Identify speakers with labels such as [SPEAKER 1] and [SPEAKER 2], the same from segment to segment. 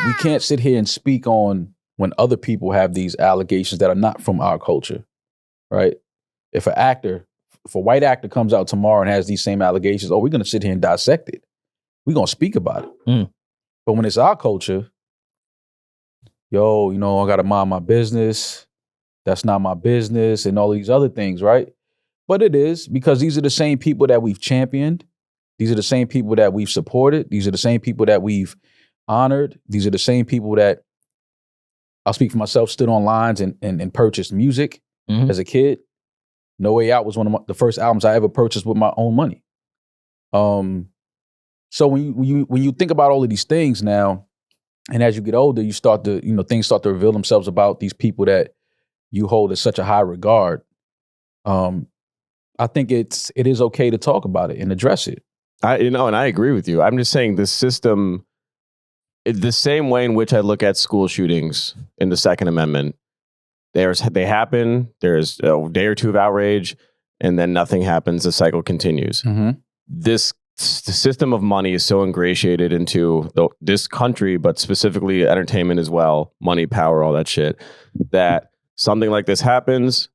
[SPEAKER 1] we can't sit here and speak on when other people have these allegations that are not from our culture, right? If a white actor comes out tomorrow and has these same allegations, we're going to sit here and dissect it. We're going to speak about it. But when it's our culture, I got to mind my business. That's not my business and all these other things, right? But it is, because these are the same people that we've championed. These are the same people that we've supported. These are the same people that we've honored. These are the same people that, I'll speak for myself, stood on lines and purchased music as a kid. No Way Out was one of the first albums I ever purchased with my own money. So when you think about all of these things now, and as you get older, you start to, things start to reveal themselves about these people that you hold in such a high regard. I think it is okay to talk about it and address it.
[SPEAKER 2] And I agree with you. I'm just saying the system, the same way in which I look at school shootings in the Second Amendment, they happen, there's a day or two of outrage, and then nothing happens. The cycle continues. The system of money is so ingratiated into this country, but specifically entertainment as well, money, power, all that shit, that something like this happens,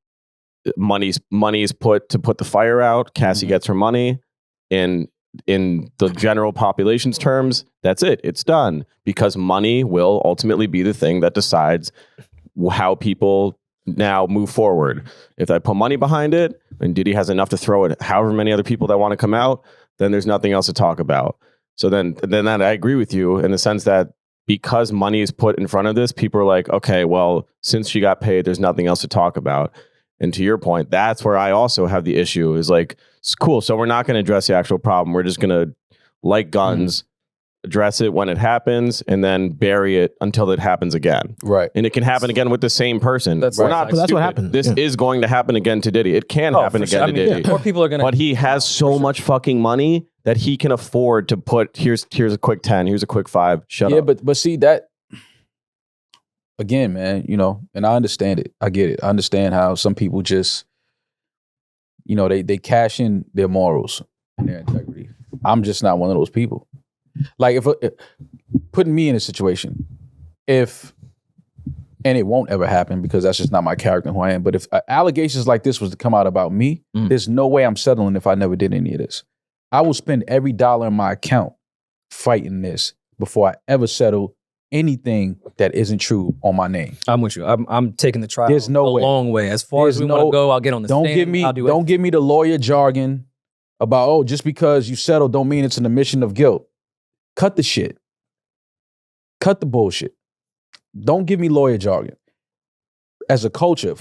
[SPEAKER 2] money is put to put the fire out. Cassie gets her money. In the general population's terms, that's it. It's done, because money will ultimately be the thing that decides how people now move forward. If I put money behind it and Diddy has enough to throw at however many other people that want to come out, then there's nothing else to talk about. So then that I agree with you in the sense that because money is put in front of this, people are like, okay, well, since she got paid, there's nothing else to talk about. And to your point, that's where I also have the issue is like, it's cool. So we're not going to address the actual problem. We're just going to, like guns, address it when it happens and then bury it until it happens again.
[SPEAKER 1] Right.
[SPEAKER 2] And it can happen again with the same person.
[SPEAKER 3] That's
[SPEAKER 2] We're
[SPEAKER 3] right.
[SPEAKER 2] not
[SPEAKER 3] But that's
[SPEAKER 2] stupid.
[SPEAKER 3] what happened.
[SPEAKER 2] This is going to happen again to Diddy. It can happen again to Diddy.
[SPEAKER 3] More people are going to.
[SPEAKER 2] But he has so much fucking money that he can afford to put, here's a quick 10, here's a quick 5, shut up.
[SPEAKER 1] Yeah, but see that, again, man, and I understand it. I get it. I understand how some people just, they cash in their morals and their integrity. I'm just not one of those people. Like if putting me in a situation, and it won't ever happen because that's just not my character and who I am. But if allegations like this was to come out about me, there's no way I'm settling if I never did any of this. I will spend every dollar in my account fighting this before I ever settle anything that isn't true on my name.
[SPEAKER 3] I'm with you. I'm taking the trial
[SPEAKER 1] There's no way.
[SPEAKER 3] long way. As far as we want to go, I'll get on the stand.
[SPEAKER 1] Don't give me the lawyer jargon about, just because you settle don't mean it's an admission of guilt. Cut the shit. Cut the bullshit. Don't give me lawyer jargon. As a culture,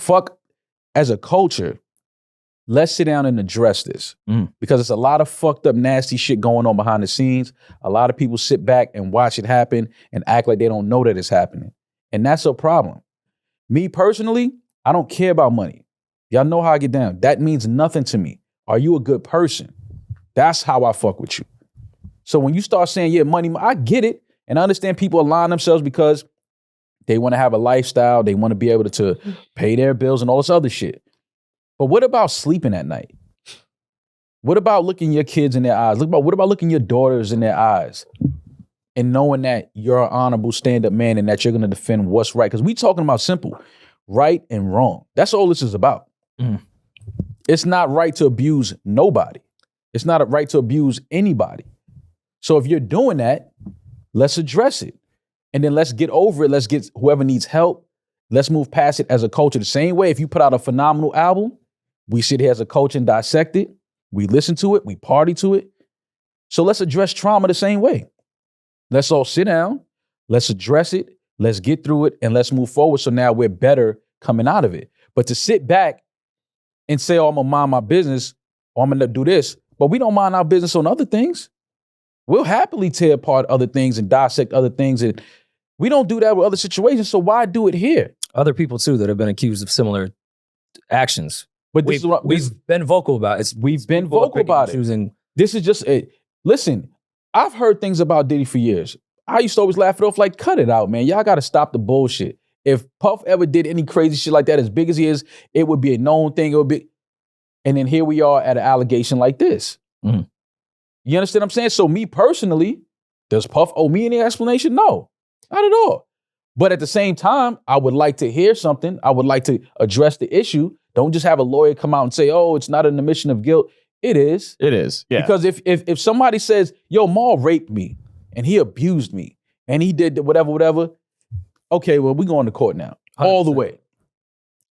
[SPEAKER 1] let's sit down and address this. Because it's a lot of fucked up, nasty shit going on behind the scenes. A lot of people sit back and watch it happen and act like they don't know that it's happening. And that's a problem. Me personally, I don't care about money. Y'all know how I get down. That means nothing to me. Are you a good person? That's how I fuck with you. So when you start saying, yeah, money, I get it. And I understand people align themselves because they want to have a lifestyle. They want to be able to pay their bills and all this other shit. But what about sleeping at night? What about looking your kids in their eyes? What about looking your daughters in their eyes and knowing that you're an honorable stand-up man and that you're going to defend what's right? Because we talking about simple, right and wrong. That's all this is about. It's not right to abuse nobody. It's not a right to abuse anybody. So if you're doing that, let's address it. And then let's get over it. Let's get whoever needs help. Let's move past it as a culture. The same way if you put out a phenomenal album, we sit here as a culture and dissect it. We listen to it. We party to it. So let's address trauma the same way. Let's all sit down. Let's address it. Let's get through it. And let's move forward. So now we're better coming out of it. But to sit back and say, I'm going to mind my business, or I'm going to do this, but we don't mind our business on other things. We'll happily tear apart other things and dissect other things. And we don't do that with other situations. So why do it here?
[SPEAKER 3] Other people, too, that have been accused of similar actions.
[SPEAKER 1] But
[SPEAKER 3] we've been vocal about it.
[SPEAKER 1] We've been vocal about it. This is just a, listen, I've heard things about Diddy for years. I used to always laugh it off like, cut it out, man. Y'all got to stop the bullshit. If Puff ever did any crazy shit like that, as big as he is, it would be a known thing. It would be, and then here we are at an allegation like this. You understand what I'm saying? So me personally, does Puff owe me any explanation? No. Not at all. But at the same time, I would like to hear something. I would like to address the issue. Don't just have a lawyer come out and say, oh, it's not an admission of guilt. It is.
[SPEAKER 2] It is. Yeah.
[SPEAKER 1] Because if somebody says, yo, Maul raped me and he abused me and he did whatever, okay, well, we're going to court now. 100%. All the way.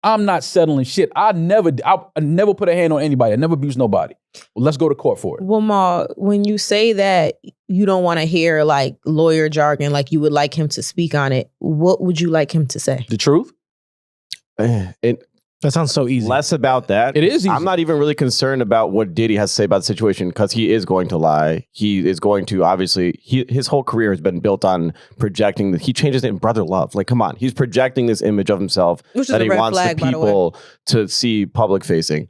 [SPEAKER 1] I'm not settling shit. I never put a hand on anybody. I never abused nobody. Well, let's go to court for it.
[SPEAKER 4] Well, Ma, when you say that you don't want to hear like lawyer jargon, like you would like him to speak on it, what would you like him to say?
[SPEAKER 1] The truth?
[SPEAKER 5] That sounds so easy.
[SPEAKER 2] Less about that.
[SPEAKER 1] It is easy.
[SPEAKER 2] I'm not even really concerned about what Diddy has to say about the situation because he is going to lie. He is going to, obviously, his whole career has been built on projecting that he changed his name, Brother Love. Like, come on. He's projecting this image of himself that he wants the people to see public facing.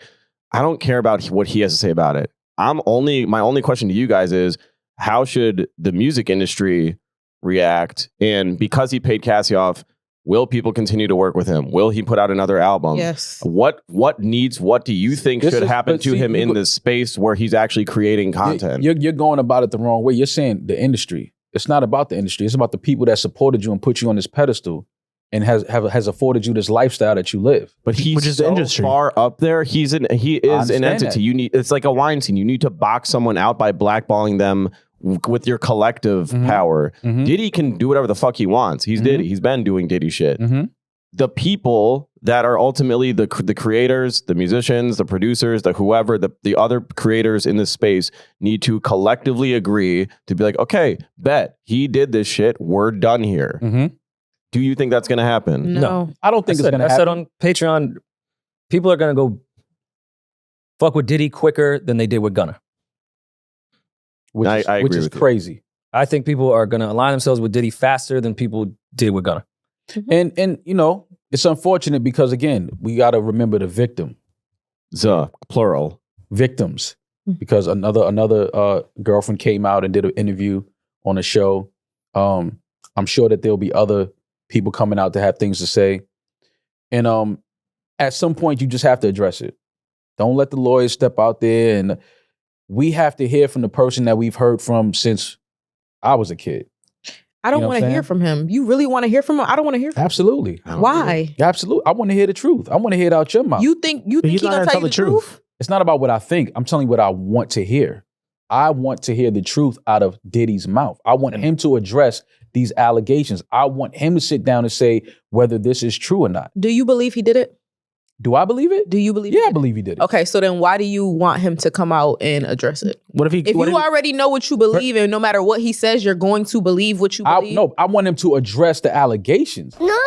[SPEAKER 2] I don't care about what he has to say about it. My only question to you guys is, how should the music industry react? And because he paid Cassie off, will people continue to work with him? Will he put out another album?
[SPEAKER 4] Yes.
[SPEAKER 2] What do you think should happen to him in this space where he's actually creating content?
[SPEAKER 1] You're going about it the wrong way. You're saying the industry. It's not about the industry. It's about the people that supported you and put you on this pedestal and has afforded you this lifestyle that you live.
[SPEAKER 2] But he's so
[SPEAKER 5] industry.
[SPEAKER 2] far up there. He is an entity. It's like a wine scene. You need to box someone out by blackballing them with your collective power. Diddy can do whatever the fuck he wants. He's Diddy. He's been doing Diddy shit. The people that are ultimately the creators, the musicians, the producers, the whoever, the other creators in this space need to collectively agree to be like, okay, bet he did this shit. We're done here. Do you think that's going to happen?
[SPEAKER 4] No.
[SPEAKER 1] I don't think it's going to happen.
[SPEAKER 3] I said on Patreon, people are going to go fuck with Diddy quicker than they did with Gunna.
[SPEAKER 2] I agree
[SPEAKER 1] which is
[SPEAKER 2] with you.
[SPEAKER 1] crazy.
[SPEAKER 3] I think people are going to align themselves with Diddy faster than people did with Gunna.
[SPEAKER 1] And you know, it's unfortunate because, again, we got to remember the victim.
[SPEAKER 2] Plural.
[SPEAKER 1] Victims. Because another girlfriend came out and did an interview on a show. I'm sure that there'll be other people coming out to have things to say. And at some point, you just have to address it. Don't let the lawyers step out there. And we have to hear from the person that we've heard from since I was a kid.
[SPEAKER 4] I don't want to hear from him. You really want to hear from him? I don't want to hear from him.
[SPEAKER 1] Absolutely.
[SPEAKER 4] Why?
[SPEAKER 1] Absolutely. I want to hear the truth. I want to hear it out your mouth.
[SPEAKER 4] You think he's gonna tell you the truth?
[SPEAKER 1] It's not about what I think. I'm telling you what I want to hear. I want to hear the truth out of Diddy's mouth. I want him to address these allegations. I want him to sit down and say whether this is true or not.
[SPEAKER 4] Do you believe he did it?
[SPEAKER 1] Do I believe it?
[SPEAKER 4] Do you believe
[SPEAKER 1] I believe he did it.
[SPEAKER 4] Okay, so then why do you want him to come out and address it? If you already know what you believe and no matter what he says, you're going to believe what you believe?
[SPEAKER 1] I want him to address the allegations.
[SPEAKER 6] No.